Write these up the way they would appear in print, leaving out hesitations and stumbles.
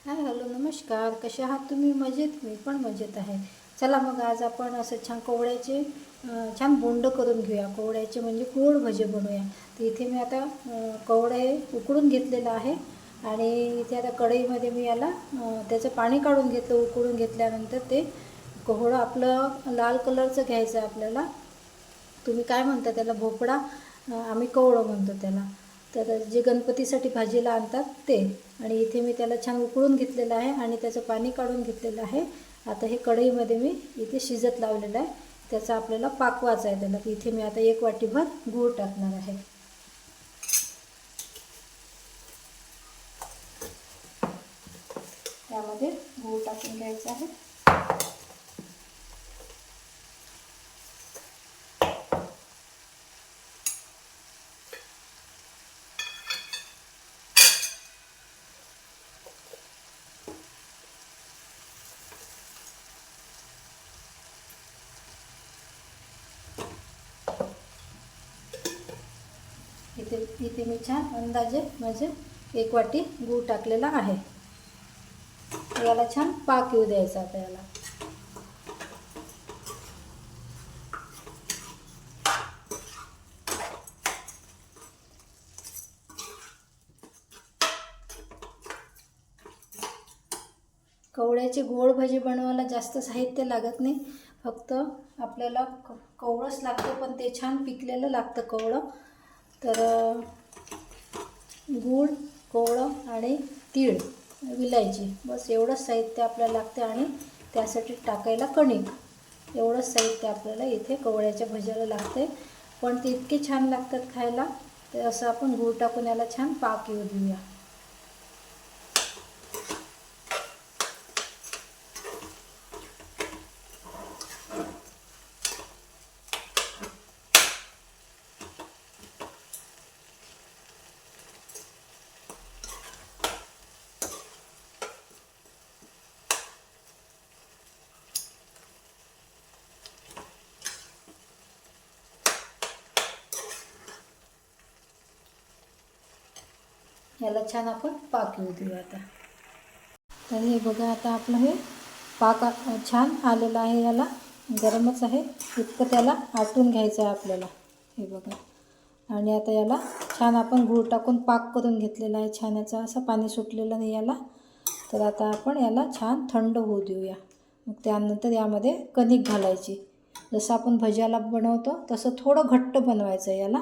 Hi hello नमस्कार. कसे आहात तुम्ही? मजेत? मी पण मजेत आहे. चला मग आज आपण असं छान कवड्याचे छान बोंड करून घेऊया. कवड्याचे म्हणजे गोड भजे बनवूया. तर इथे मी आता कवडे उकडून घेतलेलं आहे आणि इथे आता कढईमध्ये मी याला त्याचं पाणी काढून घेतलं. उकडून घेतल्यानंतर ते कोहळं आपलं लाल कलरचं घ्यायचं आहे आपल्याला. तुम्ही काय म्हणता त्याला? भोपळा, आम्ही कवळं म्हणतो त्याला. तर जे गणपतीसाठी भाजीला आणतात ते. आणि इथे मी त्याला छान उकळून घेतलेलं आहे आणि त्याचं पाणी काढून घेतलेलं आहे. आता हे कढईमध्ये मी इथे शिजत लावलेलं आहे. त्याचा आपल्याला पाकवाचा आहे त्याला. इथे मी आता 1 वाटीभर गूळ टाकणार आहे. त्यामध्ये गूळ टाकून घ्यायचा आहे. इथे मी छान अंदाजे म्हणजे 1 वाटी गूळ टाकलेला आहे. याला छान पाक येऊ द्यायचा आता याला. कवळ्याची गोड भजी बनवायला जास्त साहित्य लागत नाही. फक्त आपल्याला कवळंच लागतं, पण ते छान पिकलेलं लागतं कवळं. तर गूळ, कवळं आणि तीळ, विलायची, बस एवढंच साहित्य आपल्याला लागतं. आणि त्यासाठी टाकायला कणिक, एवढंच साहित्य आपल्याला इथे कवळ्याच्या भज्याला लागते. पण ते इतके छान लागतात खायला. तर असं आपण गूळ टाकून याला छान पाक येऊ देऊया. याला छान आपण पाक येऊ देऊ आता. तर हे बघा, आता आपलं हे पाक छान आलेलं आहे. याला गरमच आहे, इतकं त्याला आटून घ्यायचं आहे आपल्याला. हे बघा. आणि आता याला छान आपण गूळ टाकून पाक करून घेतलेला आहे. छान याचा असं पाणी सुटलेलं नाही याला. तर आता आपण याला छान थंड होऊ देऊया. मग त्यानंतर यामध्ये कणिक घालायची. जसं आपण भज्याला बनवतो तसं थोडं घट्ट बनवायचं याला.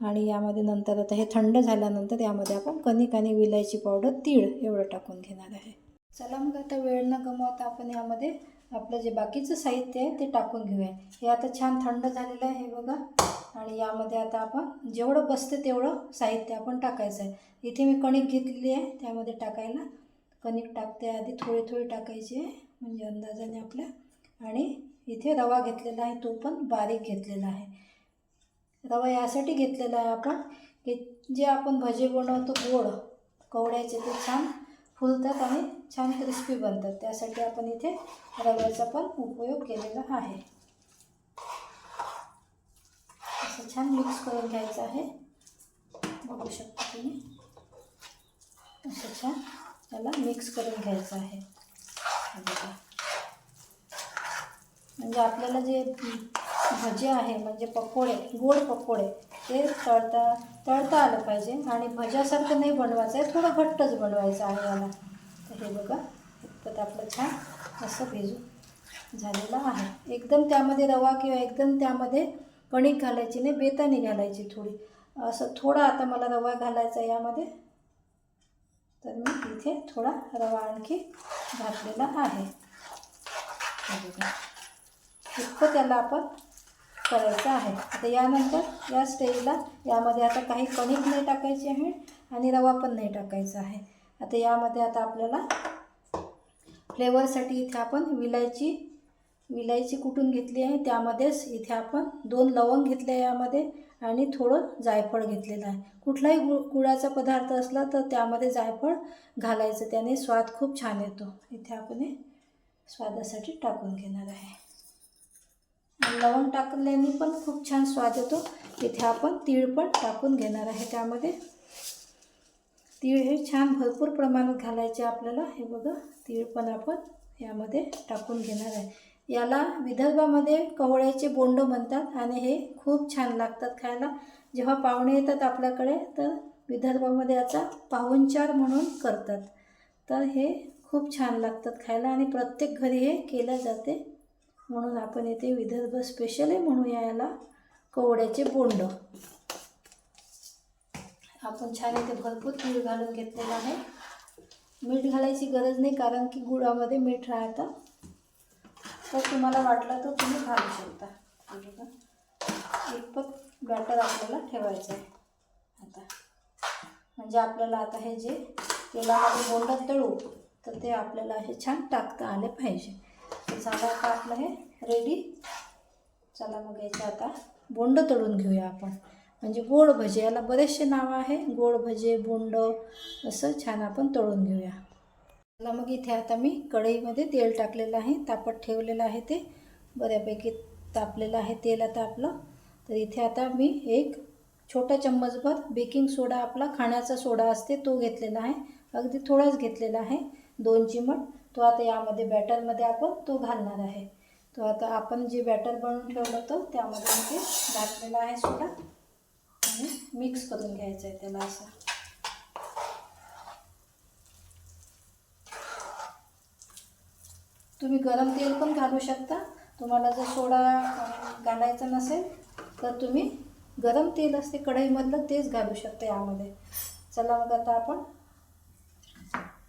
आणि यामध्ये नंतर आता हे थंड झाल्यानंतर यामध्ये आपण कणिक आणि विलायची पावडर, तीळ एवढं टाकून घेणार आहे. चला मग आता वेळ न गमावता आपण यामध्ये आपलं जे बाकीचं साहित्य आहे ते टाकून घेऊया. हे आता छान थंड झालेलं आहे, हे बघा. आणि यामध्ये आता आपण जेवढं बसते तेवढं साहित्य आपण टाकायचं आहे. इथे मी कणिक घेतलेली आहे, त्यामध्ये टाकायला कणिक टाकते. आधी थोडी थोडी टाकायची आहे, म्हणजे अंदाजाने आपल्या. आणि इथे रवा घेतलेला आहे, तो पण बारीक घेतलेला आहे. रवा यासाठी घेतलेला आहे आपण की जे आपण भजे बनवतो गोड कवड्याचे, ते छान फुलतात आणि छान क्रिस्पी बनतात. त्यासाठी आपण इथे रव्याचा पण उपयोग केलेला आहे. असं छान मिक्स करून घ्यायचं आहे. बघू शकता तुम्ही, असं छान त्याला मिक्स करून घ्यायचं आहे. म्हणजे आपल्याला जे भजे आहे, म्हणजे पकोडे, गोड पकोडे, ते तळता आलं पाहिजे. आणि भज्यासारखं नाही बनवायचं आहे, थोडं घट्टच बनवायचं आहे याला. तर हे बघा, इतपत आपलं छान असं भिजून झालेलं आहे. एकदम त्यामध्ये रवा किंवा एकदम त्यामध्ये कणिक घालायची नाही, बेतानी घालायची थोडी. असं थोडा आता मला रवा घालायचा आहे यामध्ये. तर मी इथे थोडा रवा आणखी घातलेला आहे. इतकं त्याला आपण करायचं आहे. आता यानंतर या स्टेजला यामध्ये आता काही कणिक नाही टाकायची आहे आणि रवा पण नाही टाकायचा आहे. आता यामध्ये आता आपल्याला फ्लेवरसाठी इथे आपण विलायची कुटून घेतली आहे. त्यामध्येच इथे आपण 2 लवंग घेतले यामध्ये आणि थोडं जायफळ घेतलेलं आहे. कुठलाही गुळाचा पदार्थ असला तर त्यामध्ये जायफळ घालायचं, त्याने स्वाद खूप छान येतो. इथे आपण हे स्वादासाठी टाकून घेणार आहे. लवंग टाकल्याने पण खूप छान स्वाद येतो. इथे आपण तीळ पण टाकून घेणार आहे त्यामध्ये. तीळ हे छान भरपूर प्रमाणात घालायचे आपल्याला. हे बघा, तीळ पण आपण यामध्ये टाकून घेणार आहे. याला विदर्भामध्ये कवळ्याचे बोंड म्हणतात आणि हे खूप छान लागतात खायला. जेव्हा पाहुणे येतात आपल्याकडे तर विदर्भामध्ये याचा पाहुणचार म्हणून करतात. तर हे खूप छान लागतात खायला आणि प्रत्येक घरी हे केले जाते. म्हणून आपण इथे विदर्भ स्पेशल म्हणूया याला कवळ्याचे बोंड. आपण छान इथे भरपूर तीळ घालून घेतलेलं आहे. मीठ घालायची गरज नाही कारण की गुळामध्ये मीठ राहतं. तर तुम्हाला वाटलं तर तुम्ही घालू शकता. इतपत बॅटर आपल्याला ठेवायचं आहे आता. म्हणजे आपल्याला आता हे जे तेलामध्ये बोंड तळू तर ते आपल्याला असे छान टाकता आले पाहिजे. तर झालं आता आपलं हे रेडी. चला मग याचे आता बोंड तळून घेऊया आपण. म्हणजे गोड भजे, याला बरेचसे नावं आहे. गोड भजे, बोंड असं छान आपण तळून घेऊया. चला मग इथे आता मी कढईमध्ये तेल टाकलेलं आहे, तापत ठेवलेलं आहे. ते बऱ्यापैकी तापलेलं आहे तेल आता आपलं. तर इथे आता मी एक छोटा चम्मचभर बेकिंग सोडा, आपला खाण्याचा सोडा असते तो घेतलेला आहे. अगदी थोडाच घेतलेला आहे, 2 चिमट. तो आता यामध्ये बॅटरमध्ये आपण तो घालणार आहे. तो आता आपण जे बॅटर बनवून ठेवलं होतं त्यामध्ये मी ते घातलेला आहे सोडा आणि मिक्स करून घ्यायचं आहे त्याला असं. तुम्ही गरम तेल पण घालू शकता. तुम्हाला जर सोडा घालायचा नसेल तर तुम्ही गरम तेल असते कढईमधलं तेच घालू शकता यामध्ये. चला मग आता आपण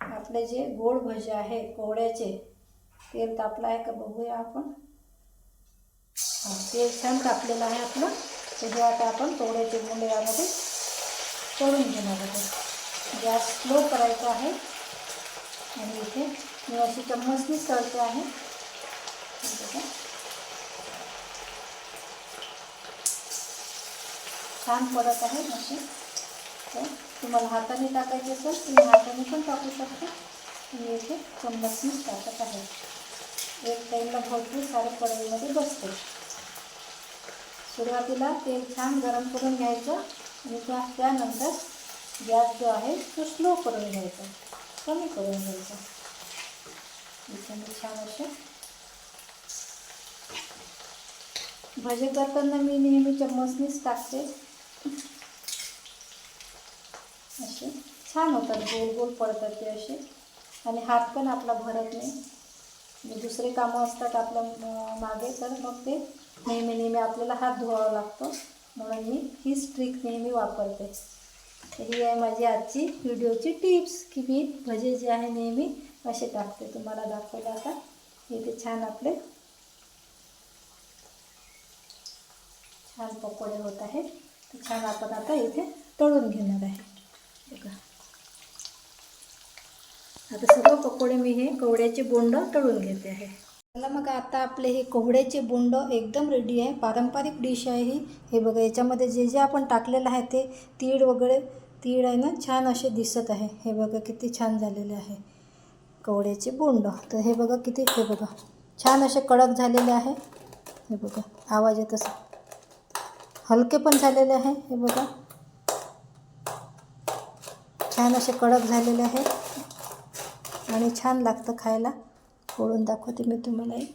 आपले जे गोड भजे आहे कवळ्याचे, तेल तापलं आहे का बघूया आपण. तेल छान तापलेलं आहे आपलं. तर हे आता आपण कवळ्याचे बोंड यामध्ये तळून घेणार आहोत. गॅस स्लो करायचा आहे आणि इथे मी अशी चम्मचनीच तळते आहे. छान पडत आहे असे. तर तुम्हाला हाताने टाकायचे असेल तुम्ही हाताने पण टाकू शकता. मी इथे चम्मचनीच टाकत आहे. एक टाईमला भरपूर सारे कढईमध्ये बसते. सुरुवातीला तेल छान गरम करून घ्यायचं आणि त्यानंतर गॅस जो आहे तो स्लो करून घ्यायचा, कमी करून घ्यायचा. इथे छान असे भजे करताना मी नेहमी चम्मचनीच टाकते. असे छान होतात, गोल गोल पडतात ते असे आणि हात पण आपला भरत नाही. दुसरे कामं असतात आपल्या मागे तर मग ते नेहमी आपल्याला हात धुवावा लागतो. म्हणून मी हीच ट्रिक नेहमी वापरते. ही आहे माझी आजची व्हिडिओची टिप्स की मी भजे जे आहे नेहमी असे टाकते. तुम्हाला दाखवलं आता. इथे छान आपले छान पकोडे होत आहेत. तर छान आपण आता इथे तळून घेणार आहे. बघा आता सर्व पकोडे मी हे कवड्याचे बोंड तळून घेते आहे. चला मग आता आपले हे कवड्याचे बोंड एकदम रेडी आहे. पारंपरिक डिश आहे ही. हे बघा याच्यामध्ये जे जे आपण टाकलेलं आहे ते तीळ वगैरे, तीळ आहे ना छान असे दिसत आहे. हे बघा किती छान झालेले आहे कवड्याचे बोंड. तर हे बघा किती, हे बघा छान असे कडक झालेले आहे. हे बघा आवाज येत असं, हलके पण झालेले आहे. हे बघा छान असे कडक झालेले आहे आणि छान लागतं खायला. फोडून दाखवते मी तुम्हाला एक.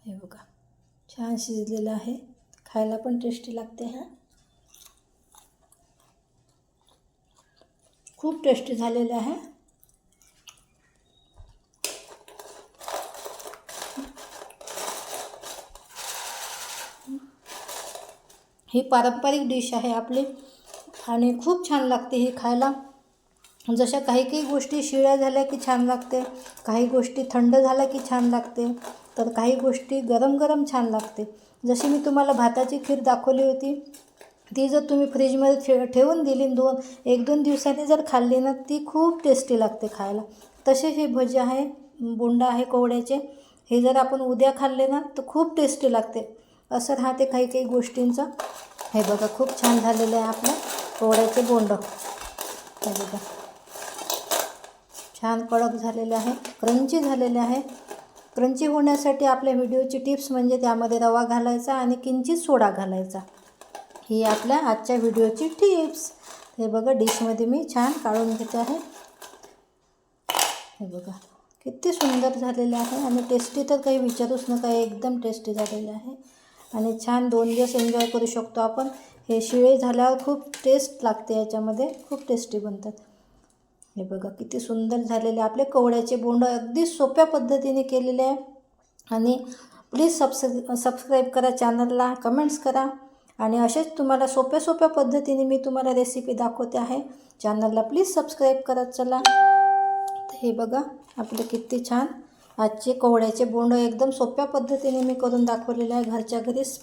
हे बघा छान शिजलेलं आहे, खायला पण टेस्टी लागते. हा खूप टेस्टी झालेलं आहे. ही पारंपरिक डिश आहे आपली आणि खूप छान लागते ही खायला. जशा काही काही गोष्टी शिळ्या झाल्या की छान लागते, काही गोष्टी थंड झाल्या की छान लागते, तर काही गोष्टी गरम गरम छान लागते. जशी मी तुम्हाला भाताची खीर दाखवली होती, ती जर तुम्ही फ्रीजमध्ये ठेवून दिली 1-2 दिवसांनी जर खाल्ली ना ती खूप टेस्टी लागते खायला. तसे हे भजे आहे, बोंड आहे कवड्याचे, हे जर आपण उद्या खाल्ले ना तर खूप टेस्टी लागते. असं राहते काही काही गोष्टींचं. हे बघा खूप छान झालेलं आहे आपलं कवड्याचे बोंड. हे बघा छान कडक झालेले आहे, क्रंची झालेले आहे. क्रंची होण्यासाठी आपल्या व्हिडिओची टिप्स म्हणजे त्यामध्ये रवा घालायचा आणि किंचित सोडा घालायचा. ही आपल्या आजच्या व्हिडिओची टिप्स. हे बघा डिशमध्ये मी छान काढून घेते आहे. हे बघा किती सुंदर झालेले आहे आणि टेस्टी तर काही विचारूच नका, एकदम टेस्टी झालेले आहे आणि छान 2 दिवस एन्जॉय करू शकतो आपण. हे शिळे झाल्यावर खूप टेस्ट लागते, याच्यामध्ये खूप टेस्टी बनतात. हे बघा किती सुंदर झालेले आपले कवड्याचे बोंड, अगदी सोप्या पद्धतीने केलेले आहे. आणि प्लीज सबस्क्राईब करा चॅनलला, कमेंट्स करा आणि असेच तुम्हाला सोप्या पद्धतीने मी तुम्हाला रेसिपी दाखवते आहे. चॅनलला प्लीज सबस्क्राईब करा. चला हे बघा आपले किती छान आजचे कवड्याचे बोंड एकदम सोप्या पद्धतीने मी करून दाखवलेले आहे. घरच्या घरीच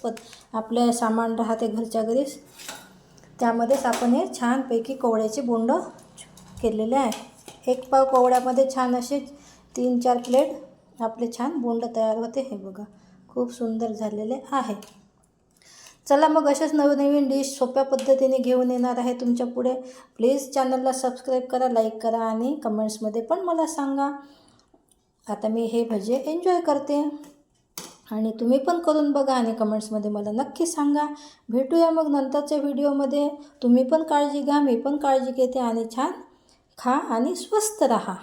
आपले सामान राहते घरच्या घरीच, त्यामध्येच आपण हे छानपैकी कवड्याचे बोंड केलेले आहे. 1 पाव कवड्यामध्ये छान असे 3-4 प्लेट आपले छान बोंड तयार होते. हे बघा खूप सुंदर झालेले आहे. चला मग अशाच नवनवीन डिश सोप्या पद्धतीने घेऊन येणार आहे तुमच्या पुढे. प्लीज चॅनलला सबस्क्राईब करा, लाईक करा आणि कमेंट्समध्ये पण मला सांगा. आता मी हे भजे एन्जॉय करते आणि तुम्ही पण करून बघा आणि कमेंट्समध्ये मला नक्की सांगा. भेटूया मग नंतरच्या व्हिडिओमध्ये. तुम्ही पण काळजी घ्या, मी पण काळजी घेते आणि छान खा आणि स्वस्त राहा.